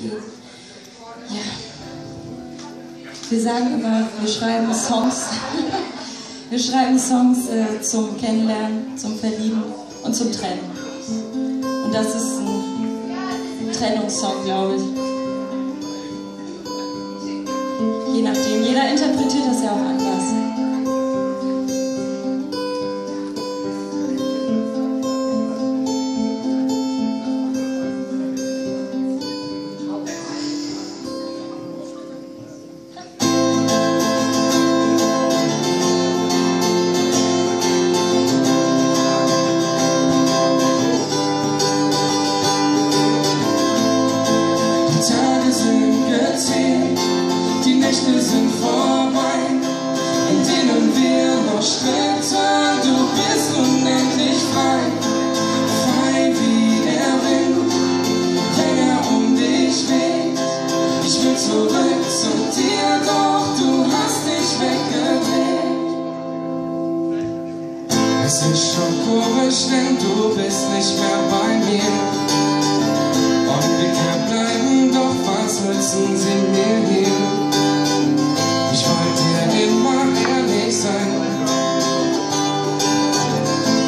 geht. Ja. Wir sagen immer, wir schreiben Songs. Wir schreiben Songs zum Kennenlernen, zum Verlieben und zum Trennen. Und das ist ein Trennungssong, glaube ich. Je nachdem, jeder interpretiert das ja auch anders. Die Nächte sind vorbei, in denen wir noch streiten. Du bist unendlich frei, frei wie der Wind, wenn er um dich weht. Ich will zurück zu dir, doch du hast dich weggedreht. Es ist schon komisch, denn du bist nicht mehr bei mir. Und wir können bleiben, doch was nützen sie mir hier? Ich wollte dir immer ehrlich sein,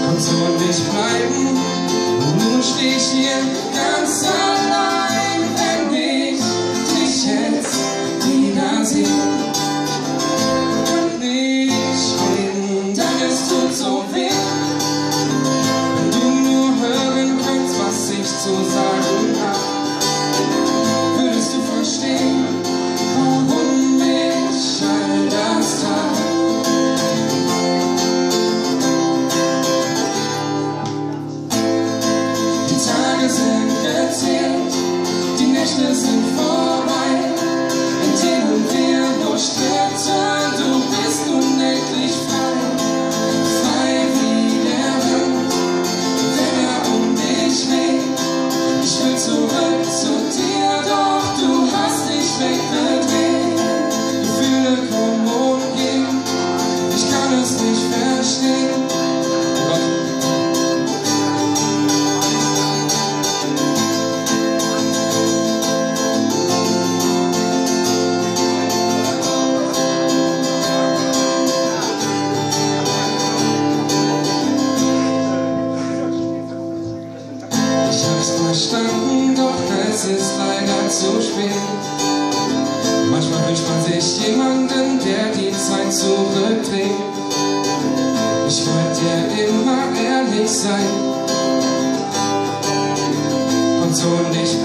und so nicht bleiben. Und nun steh ich hier ganz allein, wenn ich dich jetzt wiedersehe. Und nicht reden, denn es tut so weh. Wenn du nur hören könntest, was ich zu sagen habe, würdest du verstehen, warum ich all das tat. Die Tage sind gezählt, die Nächte sind vorbei, in denen wir nur streiten. Du bist unendlich frei, frei wie der Wind, wenn er um dich weht. Ich will zurück zu dir, doch du hast dich weggedreht. Gefühle kommen und gehen, ich kann es nicht verstehen. Ich hab's verstanden, doch es ist leider zu spät. Manchmal wünscht man sich jemanden, der die Zeit zurückdreht. Ich wollte dir immer ehrlich sein und so nicht